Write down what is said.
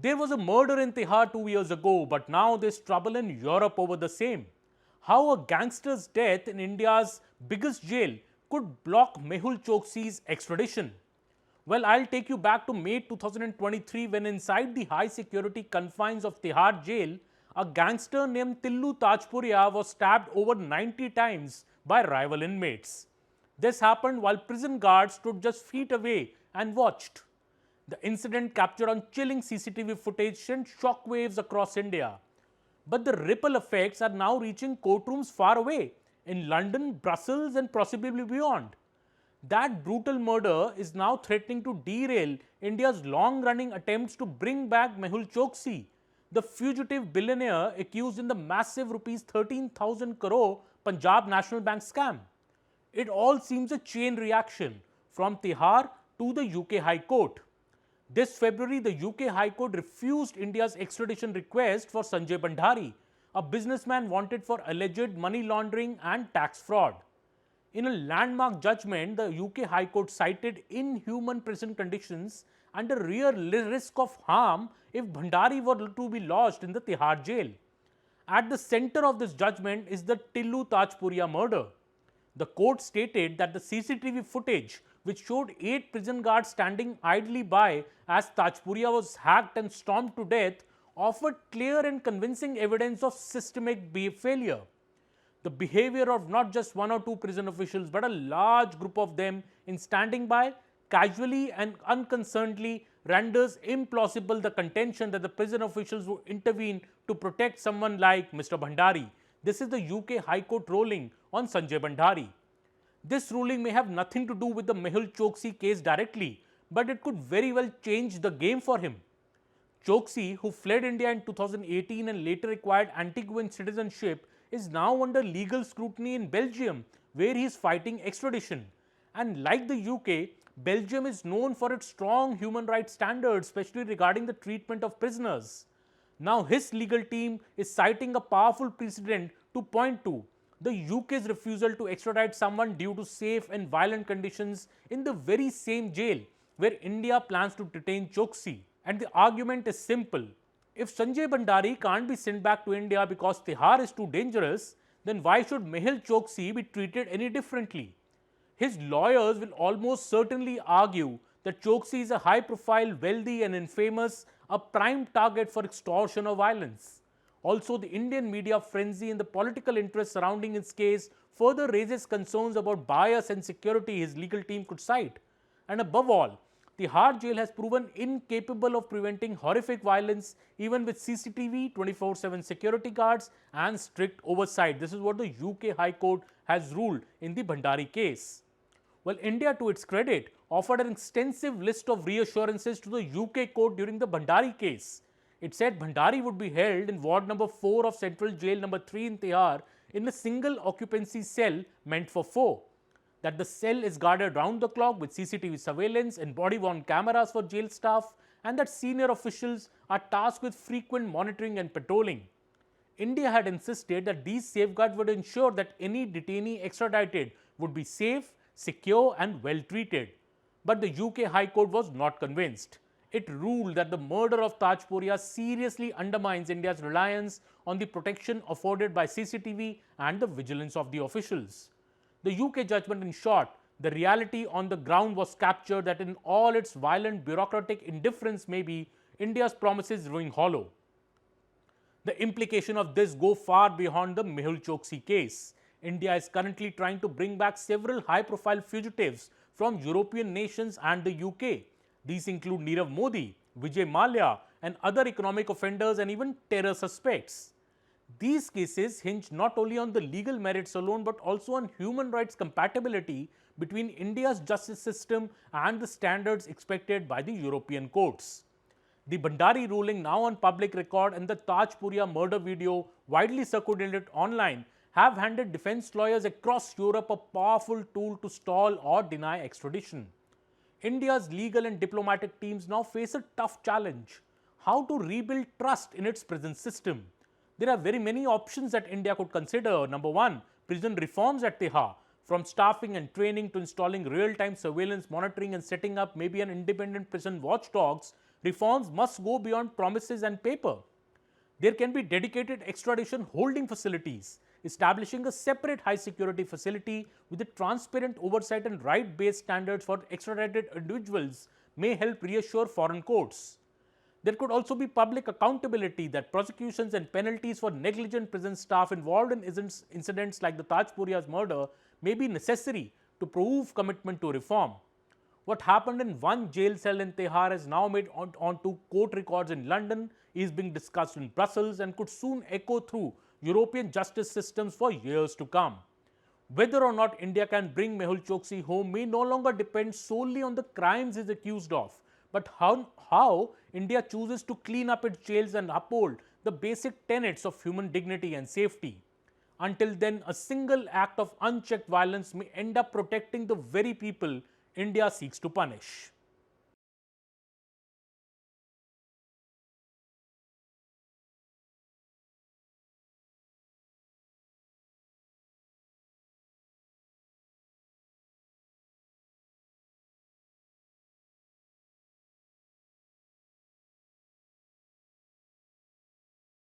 There was a murder in Tihar 2 years ago, but now there's trouble in Europe over the same. How a gangster's death in India's biggest jail could block Mehul Choksi's extradition. Well, I'll take you back to May 2023 when inside the high security confines of Tihar Jail, a gangster named Tillu Tajpuri was stabbed over 90 times by rival inmates. This happened while prison guards stood just feet away and watched. The incident captured on chilling CCTV footage sent shockwaves across India. But the ripple effects are now reaching courtrooms far away in London, Brussels, and possibly beyond. That brutal murder is now threatening to derail India's long-running attempts to bring back Mehul Choksi, the fugitive billionaire accused in the massive rupees 13,000 crore Punjab National Bank scam. It all seems a chain reaction from Tihar to the UK High Court. This February, the UK High Court refused India's extradition request for Sanjay Bhandari, a businessman wanted for alleged money laundering and tax fraud. In a landmark judgment, the UK High Court cited inhuman prison conditions and a real risk of harm if Bhandari were to be lodged in the Tihar Jail. At the center of this judgment is the Tillu Tajpuri murder. The court stated that the CCTV footage, which showed 8 prison guards standing idly by as Tajpuri was hacked and stormed to death, offered clear and convincing evidence of systemic failure. The behavior of not just 1 or 2 prison officials but a large group of them in standing by casually and unconcernedly renders implausible the contention that the prison officials would intervene to protect someone like Mr. Bhandari. This is the UK High Court ruling on Sanjay Bhandari. This ruling may have nothing to do with the Mehul Choksi case directly, but it could very well change the game for him. Choksi, who fled India in 2018 and later acquired Antiguan citizenship, is now under legal scrutiny in Belgium, where he is fighting extradition. And like the UK, Belgium is known for its strong human rights standards, especially regarding the treatment of prisoners. Now his legal team is citing a powerful precedent to point to: the UK's refusal to extradite someone due to safe and violent conditions in the very same jail where India plans to detain Choksi. And the argument is simple. If Sanjay Bhandari can't be sent back to India because Tihar is too dangerous, then why should Mehul Choksi be treated any differently? His lawyers will almost certainly argue that Choksi is a high-profile, wealthy and infamous, a prime target for extortion or violence. Also, the Indian media frenzy and the political interest surrounding his case further raises concerns about bias and security his legal team could cite. And above all, Tihar Jail has proven incapable of preventing horrific violence even with CCTV, 24/7 security guards and strict oversight. This is what the UK High Court has ruled in the Bhandari case. Well, India, to its credit, offered an extensive list of reassurances to the UK court during the Bhandari case. It said Bhandari would be held in ward number 4 of Central Jail number 3 in Tihar in a single occupancy cell meant for 4. That the cell is guarded round the clock with CCTV surveillance and body-worn cameras for jail staff, and that senior officials are tasked with frequent monitoring and patrolling. India had insisted that these safeguards would ensure that any detainee extradited would be safe, secure and well treated. But the UK High Court was not convinced. It ruled that the murder of Tajpuri seriously undermines India's reliance on the protection afforded by CCTV and the vigilance of the officials. The UK judgment, in short, the reality on the ground was captured that in all its violent bureaucratic indifference maybe, India's promises ring hollow. The implication of this go far beyond the Mehul Choksi case. India is currently trying to bring back several high-profile fugitives from European nations and the UK. These include Nirav Modi, Vijay Mallya and other economic offenders and even terror suspects. These cases hinge not only on the legal merits alone but also on human rights compatibility between India's justice system and the standards expected by the European courts. The Bhandari ruling, now on public record, and the Tajpuri murder video widely circulated online have handed defense lawyers across Europe a powerful tool to stall or deny extradition. India's legal and diplomatic teams now face a tough challenge: how to rebuild trust in its prison system. There are very many options that India could consider. Number 1, prison reforms at Tihar, from staffing and training to installing real-time surveillance monitoring and setting up maybe an independent prison watchdogs reforms must go beyond promises and paper. There can be dedicated extradition holding facilities. Establishing a separate high security facility with a transparent oversight and right based standards for extradited individuals may help reassure foreign courts. There could also be public accountability that prosecutions and penalties for negligent prison staff involved in incidents like the Tajpuri's murder may be necessary to prove commitment to reform. What happened in one jail cell in Tihar has now made onto court records in London, is being discussed in Brussels, and could soon echo through European justice systems for years to come. Whether or not India can bring Mehul Choksi home may no longer depend solely on the crimes he is accused of, but how India chooses to clean up its jails and uphold the basic tenets of human dignity and safety. Until then, a single act of unchecked violence may end up protecting the very people India seeks to punish.